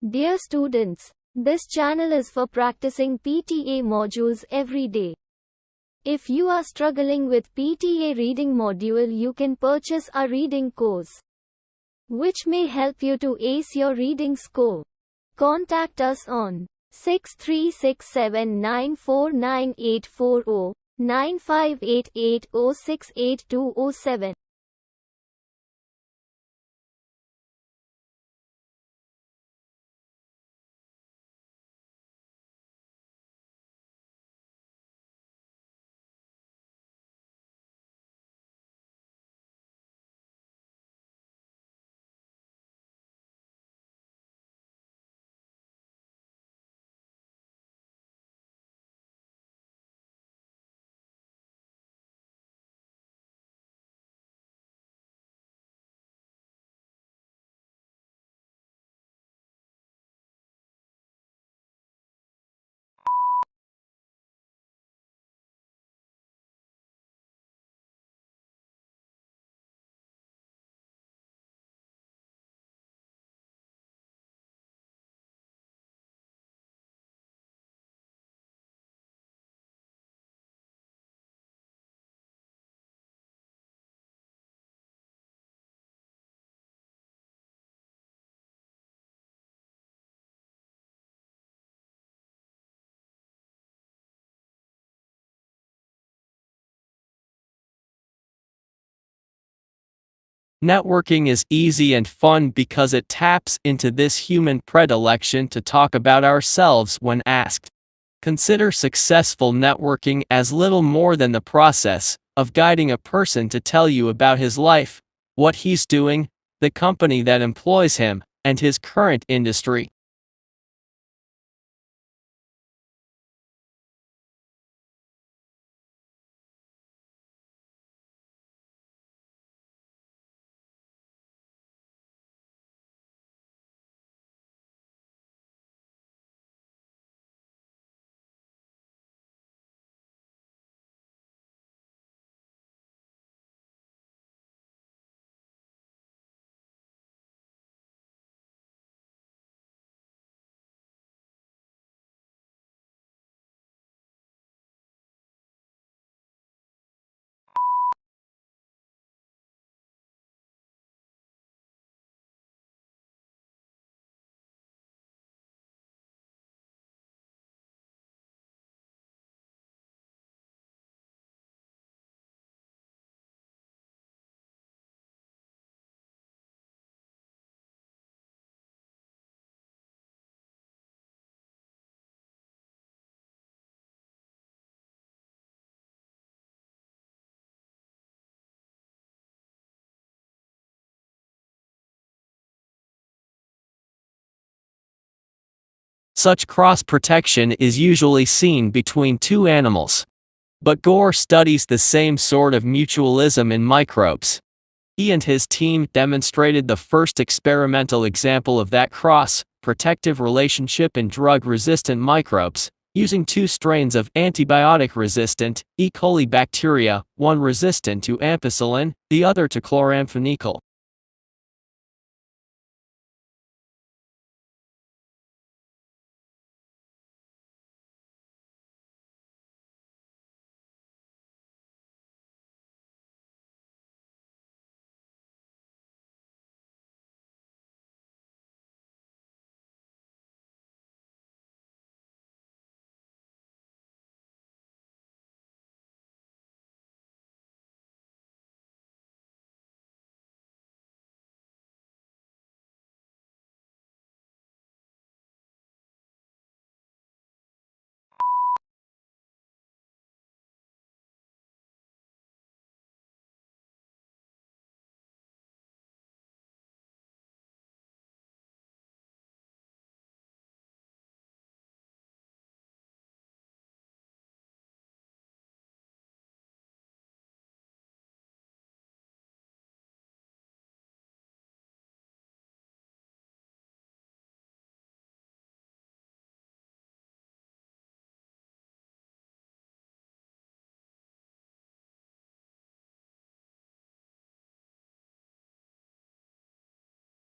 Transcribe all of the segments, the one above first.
Dear students, this channel is for practicing PTA modules every day. If you are struggling with PTA reading module, you can purchase a reading course, which may help you to ace your reading score. Contact us on 6367949840, 9588068207. Networking is easy and fun because it taps into this human predilection to talk about ourselves when asked. Consider successful networking as little more than the process of guiding a person to tell you about his life, what he's doing, the company that employs him, and his current industry. Such cross-protection is usually seen between two animals. But Gore studies the same sort of mutualism in microbes. He and his team demonstrated the first experimental example of that cross-protective relationship in drug-resistant microbes, using two strains of antibiotic-resistant E. coli bacteria, one resistant to ampicillin, the other to chloramphenicol.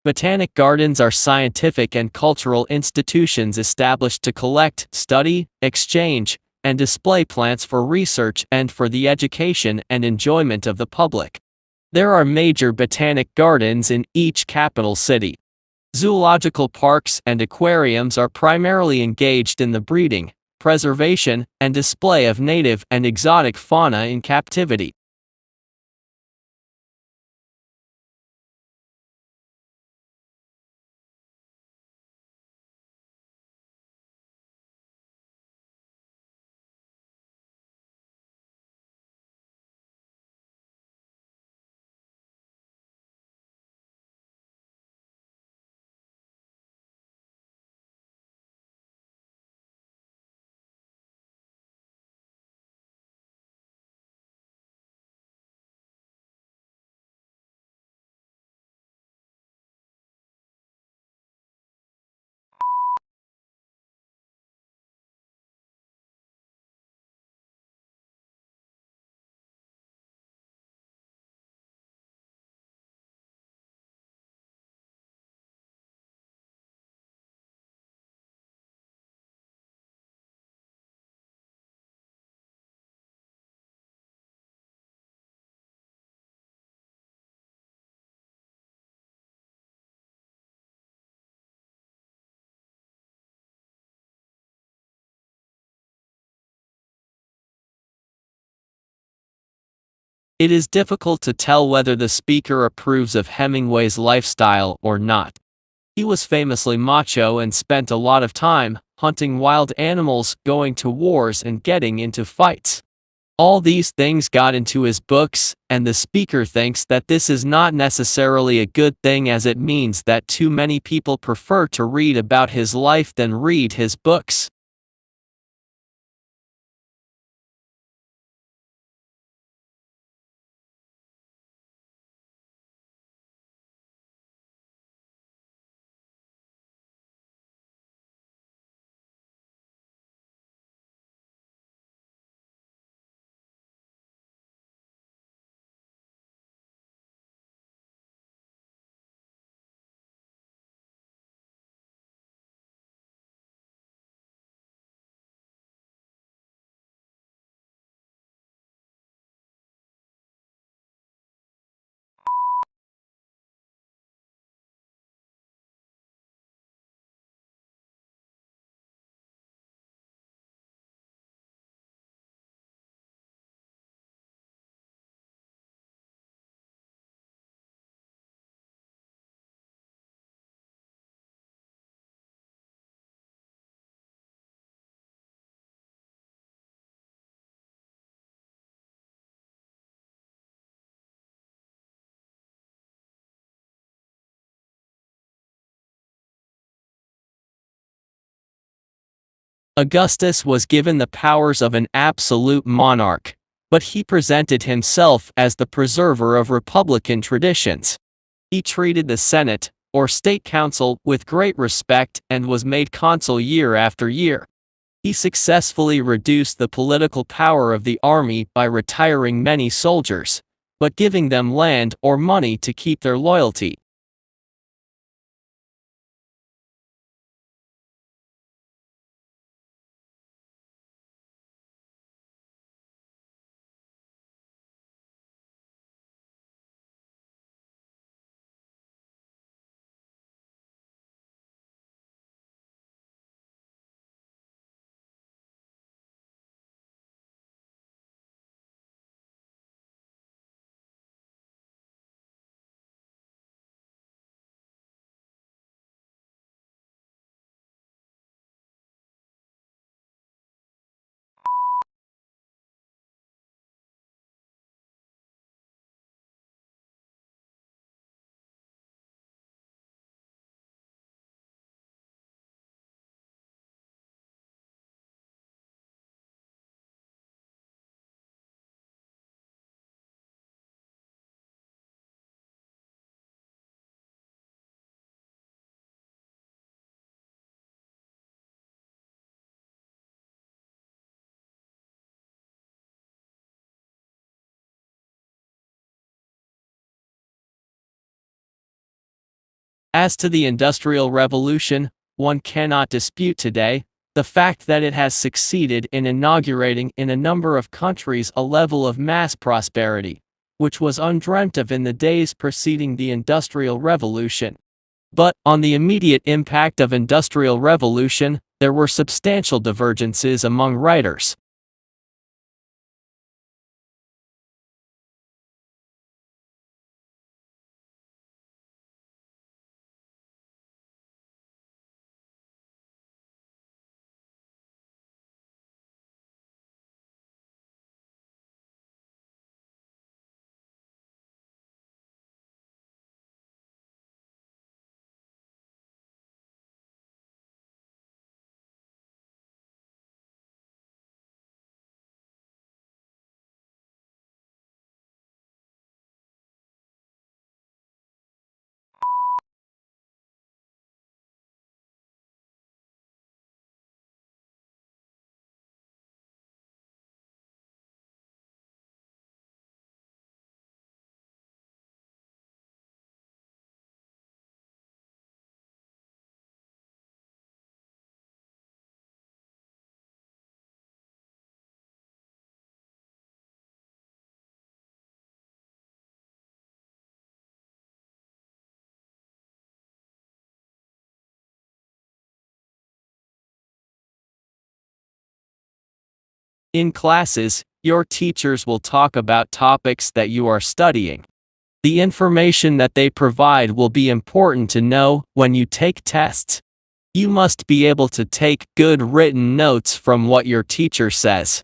Botanic gardens are scientific and cultural institutions established to collect, study, exchange, and display plants for research and for the education and enjoyment of the public. There are major botanic gardens in each capital city. Zoological parks and aquariums are primarily engaged in the breeding, preservation, and display of native and exotic fauna in captivity. It is difficult to tell whether the speaker approves of Hemingway's lifestyle or not. He was famously macho and spent a lot of time hunting wild animals, going to wars, and getting into fights. All these things got into his books, and the speaker thinks that this is not necessarily a good thing, as it means that too many people prefer to read about his life than read his books. Augustus was given the powers of an absolute monarch, but he presented himself as the preserver of republican traditions. He treated the Senate, or State Council, with great respect and was made consul year after year. He successfully reduced the political power of the army by retiring many soldiers, but giving them land or money to keep their loyalty. As to the Industrial Revolution, one cannot dispute today the fact that it has succeeded in inaugurating in a number of countries a level of mass prosperity, which was undreamt of in the days preceding the Industrial Revolution. But, on the immediate impact of Industrial Revolution, there were substantial divergences among writers. In classes, your teachers will talk about topics that you are studying. The information that they provide will be important to know when you take tests. You must be able to take good written notes from what your teacher says.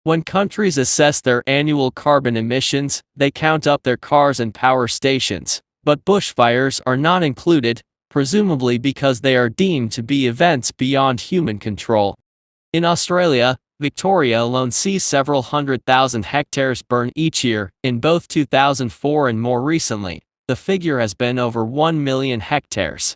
When countries assess their annual carbon emissions, they count up their cars and power stations, but bushfires are not included, presumably because they are deemed to be events beyond human control. In Australia, Victoria alone sees several 100,000 hectares burn each year. In both 2004 and more recently, the figure has been over 1 million hectares.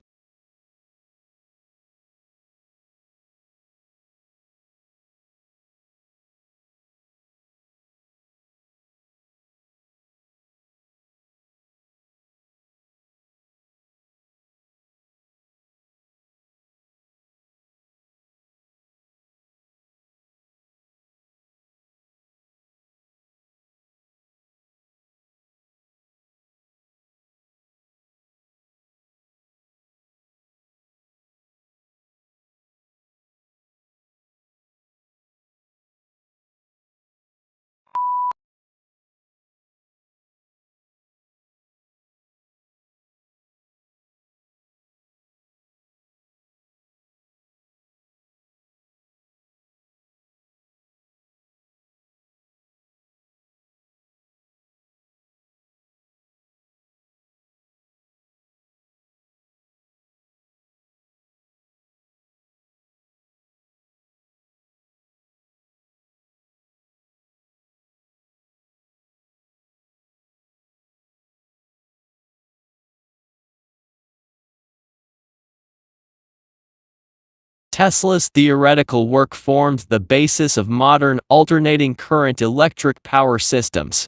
Tesla's theoretical work formed the basis of modern alternating current electric power systems.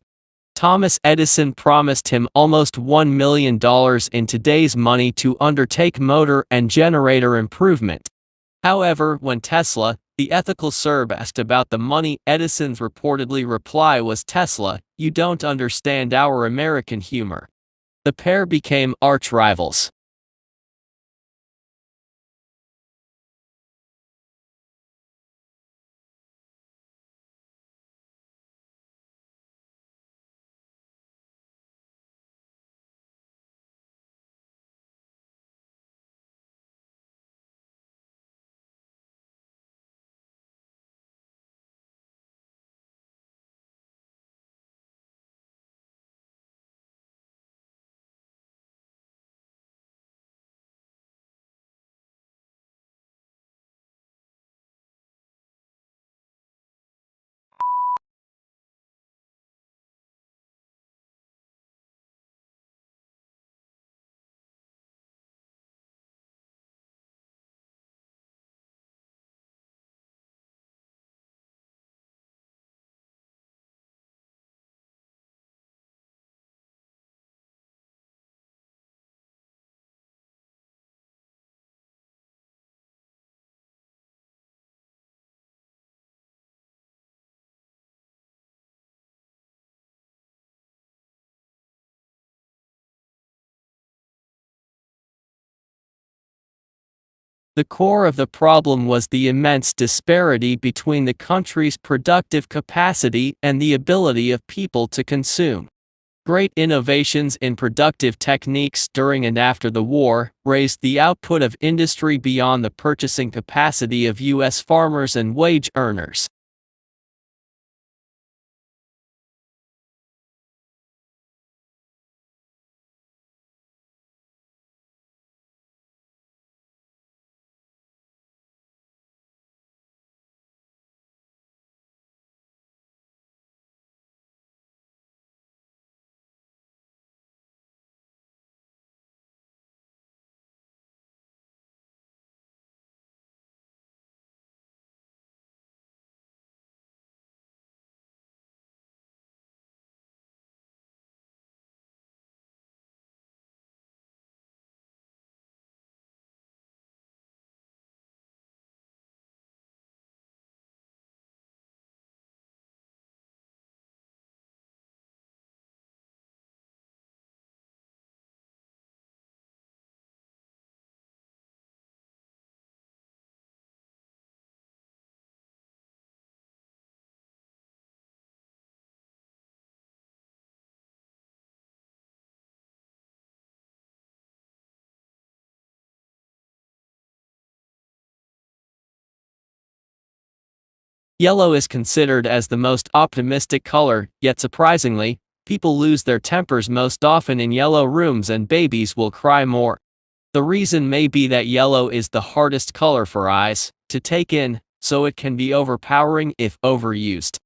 Thomas Edison promised him almost $1 million in today's money to undertake motor and generator improvement. However, when Tesla, the ethical Serb, asked about the money, Edison's reportedly reply was, "Tesla, you don't understand our American humor." The pair became arch rivals. The core of the problem was the immense disparity between the country's productive capacity and the ability of people to consume. Great innovations in productive techniques during and after the war raised the output of industry beyond the purchasing capacity of U.S. farmers and wage earners. Yellow is considered as the most optimistic color, yet surprisingly, people lose their tempers most often in yellow rooms and babies will cry more. The reason may be that yellow is the hardest color for eyes to take in, so it can be overpowering if overused.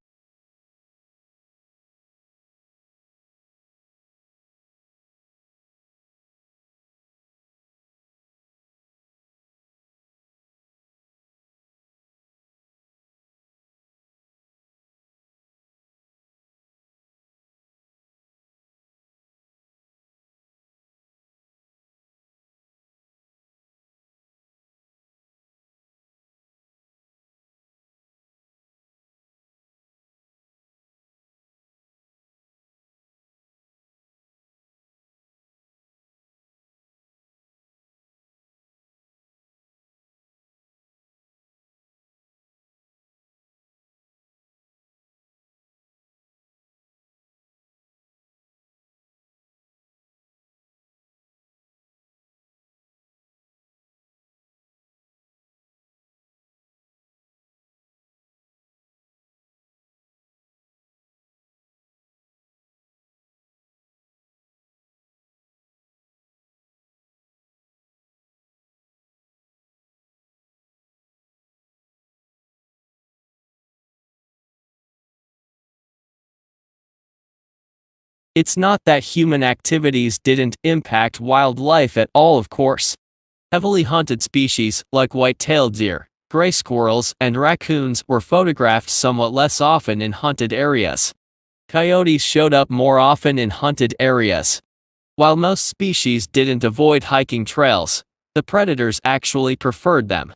It's not that human activities didn't impact wildlife at all, of course. Heavily hunted species, like white-tailed deer, gray squirrels, and raccoons, were photographed somewhat less often in hunted areas. Coyotes showed up more often in hunted areas. While most species didn't avoid hiking trails, the predators actually preferred them.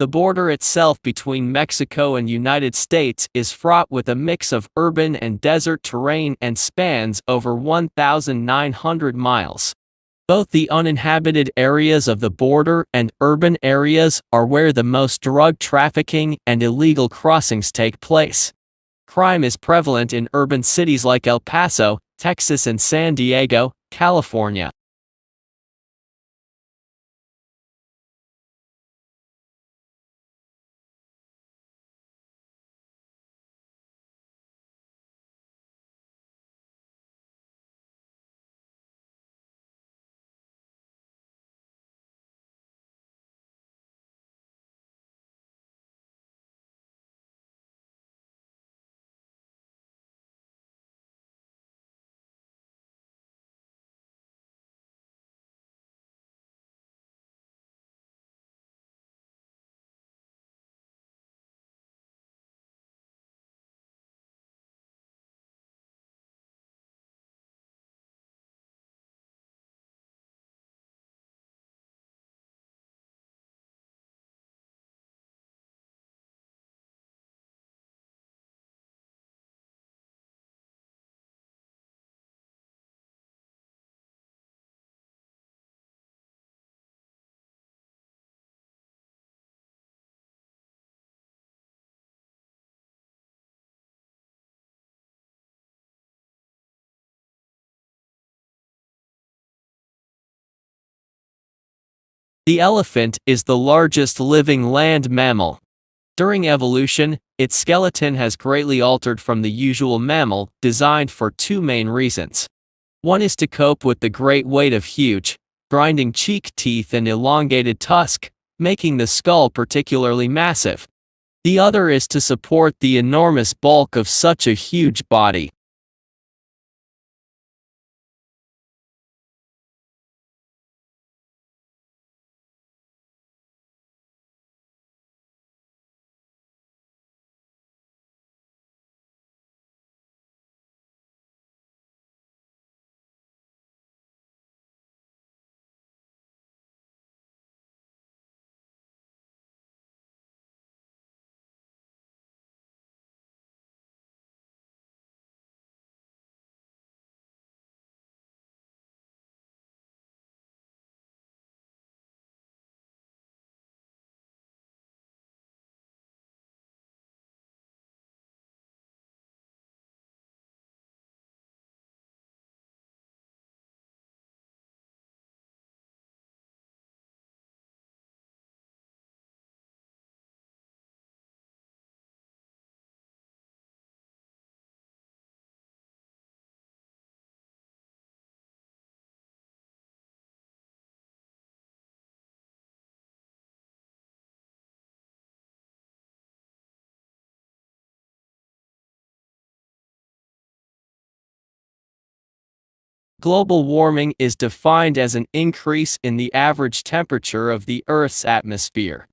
The border itself between Mexico and United States is fraught with a mix of urban and desert terrain and spans over 1,900 miles. Both the uninhabited areas of the border and urban areas are where the most drug trafficking and illegal crossings take place. Crime is prevalent in urban cities like El Paso, Texas and San Diego, California. The elephant is the largest living land mammal. During evolution, its skeleton has greatly altered from the usual mammal, designed for two main reasons. One is to cope with the great weight of huge, grinding cheek teeth and elongated tusk, making the skull particularly massive. The other is to support the enormous bulk of such a huge body. Global warming is defined as an increase in the average temperature of the Earth's atmosphere.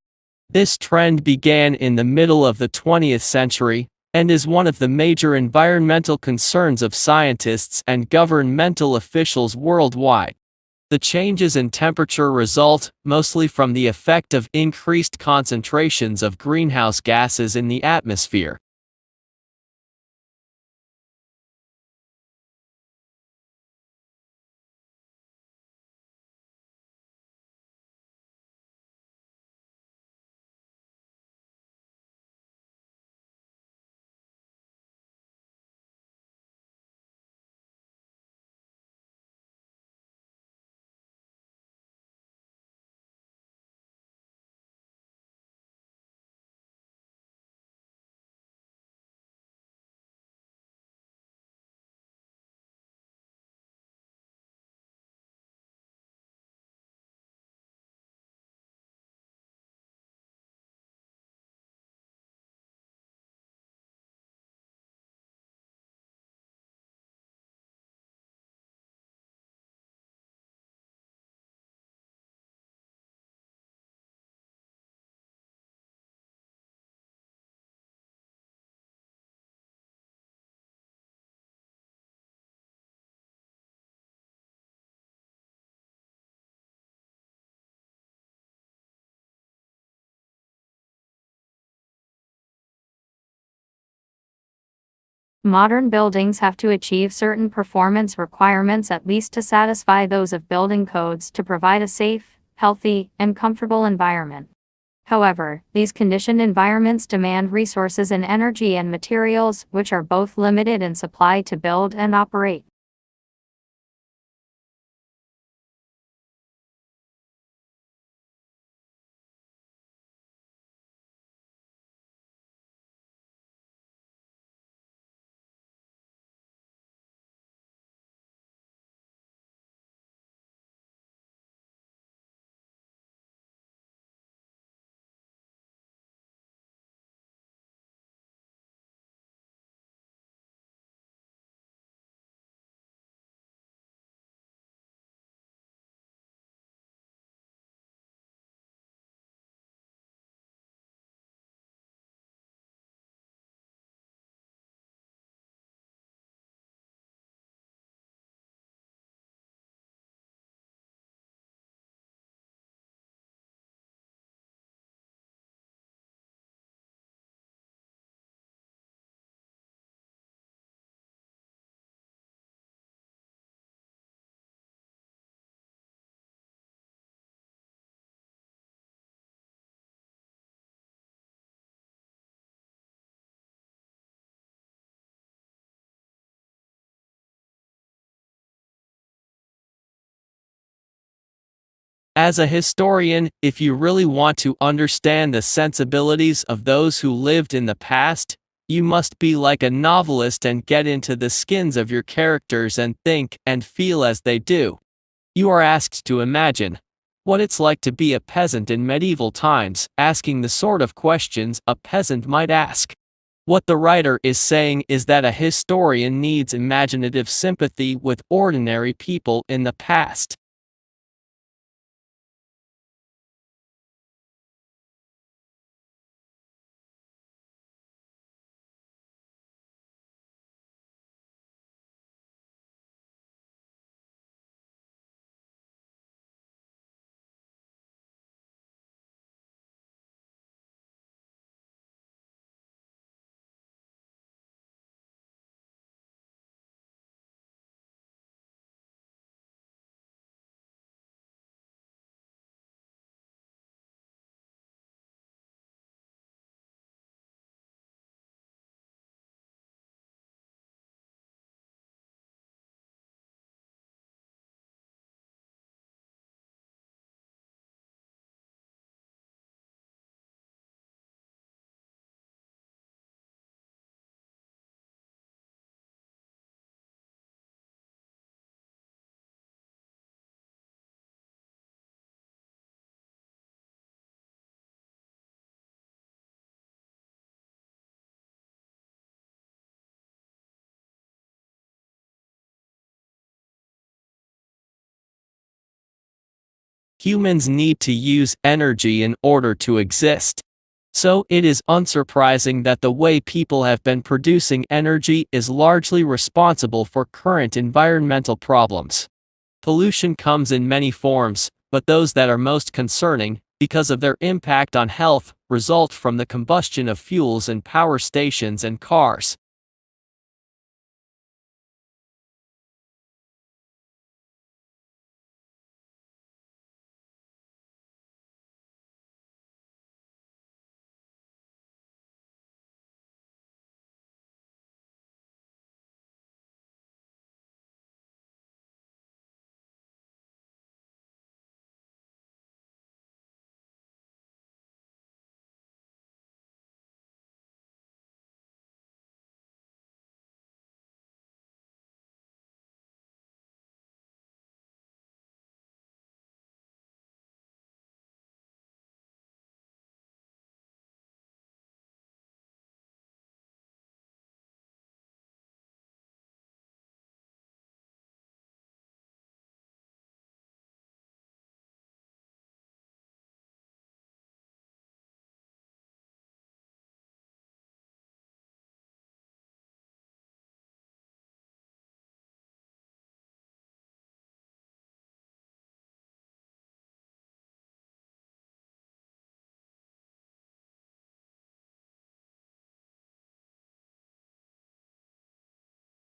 This trend began in the middle of the 20th century, and is one of the major environmental concerns of scientists and governmental officials worldwide. The changes in temperature result mostly from the effect of increased concentrations of greenhouse gases in the atmosphere. Modern buildings have to achieve certain performance requirements at least to satisfy those of building codes to provide a safe, healthy, and comfortable environment. However, these conditioned environments demand resources in energy and materials, which are both limited in supply to build and operate. As a historian, if you really want to understand the sensibilities of those who lived in the past, you must be like a novelist and get into the skins of your characters and think and feel as they do. You are asked to imagine what it's like to be a peasant in medieval times, asking the sort of questions a peasant might ask. What the writer is saying is that a historian needs imaginative sympathy with ordinary people in the past. Humans need to use energy in order to exist. So it is unsurprising that the way people have been producing energy is largely responsible for current environmental problems. Pollution comes in many forms, but those that are most concerning, because of their impact on health, result from the combustion of fuels in power stations and cars.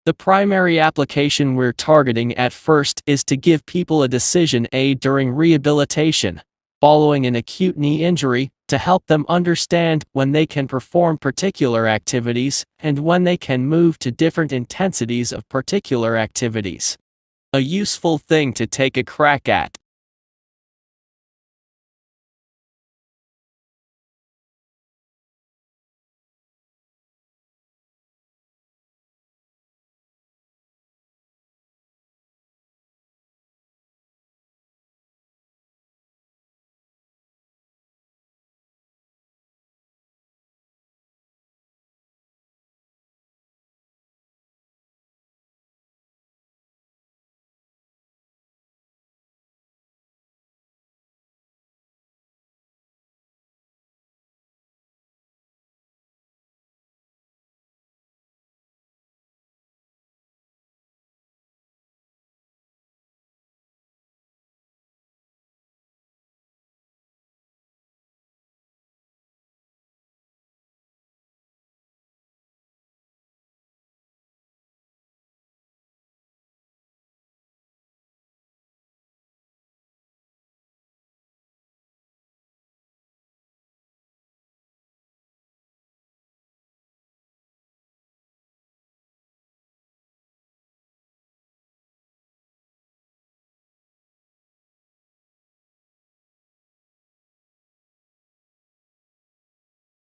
The primary application we're targeting at first is to give people a decision aid during rehabilitation, following an acute knee injury, to help them understand when they can perform particular activities and when they can move to different intensities of particular activities. A useful thing to take a crack at.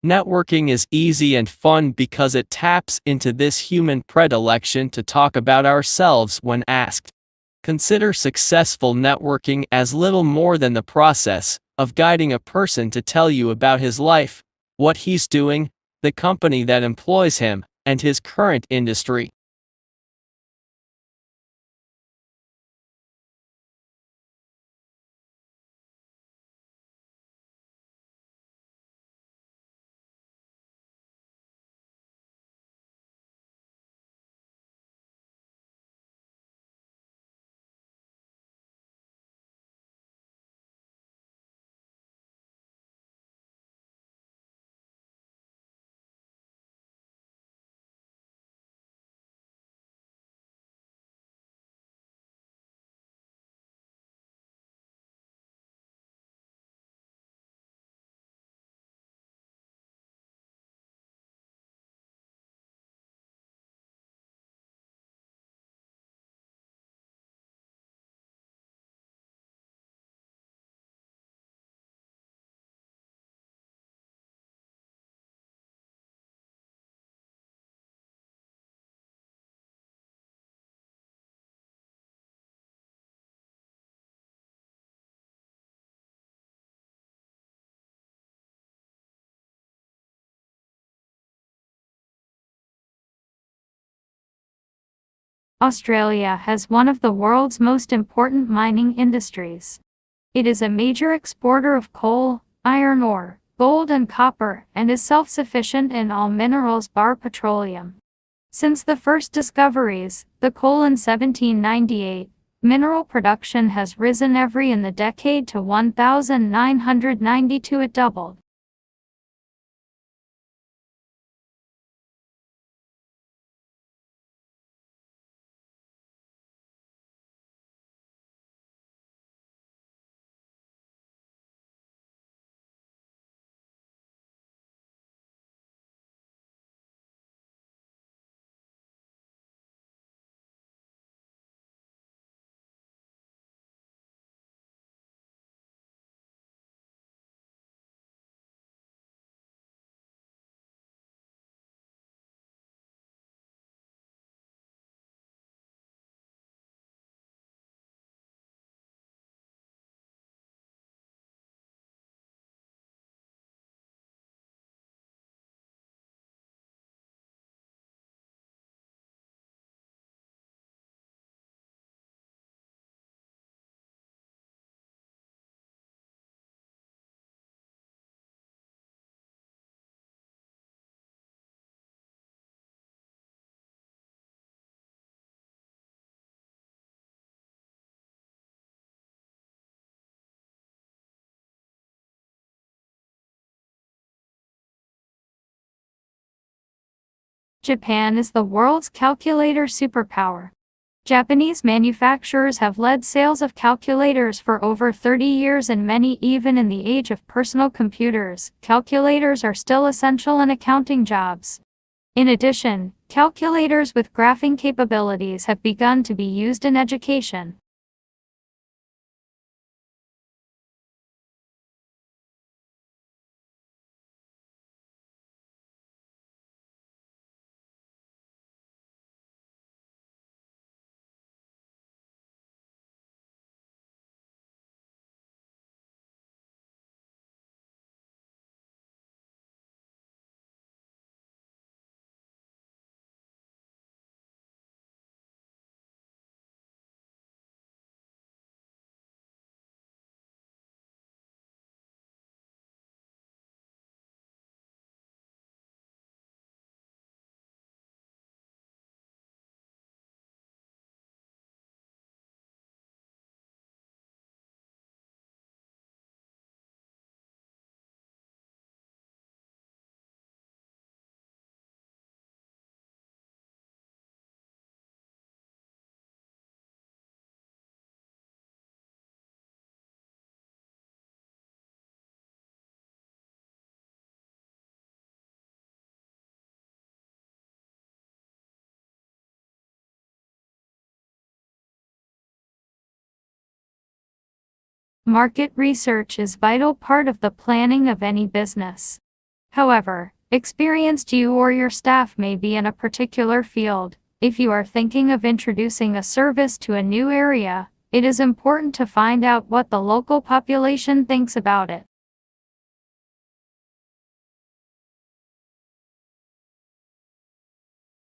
Networking is easy and fun because it taps into this human predilection to talk about ourselves when asked. Consider successful networking as little more than the process of guiding a person to tell you about his life, what he's doing, the company that employs him, and his current industry. Australia has one of the world's most important mining industries. It is a major exporter of coal, iron ore, gold and copper, and is self-sufficient in all minerals bar petroleum. Since the first discoveries, the coal in 1798, mineral production has risen every in the decade to 1992 it doubled. Japan is the world's calculator superpower. Japanese manufacturers have led sales of calculators for over 30 years, and many even in the age of personal computers. Calculators are still essential in accounting jobs. In addition, calculators with graphing capabilities have begun to be used in education. Market research is a vital part of the planning of any business. However, experienced you or your staff may be in a particular field. If you are thinking of introducing a service to a new area, it is important to find out what the local population thinks about it.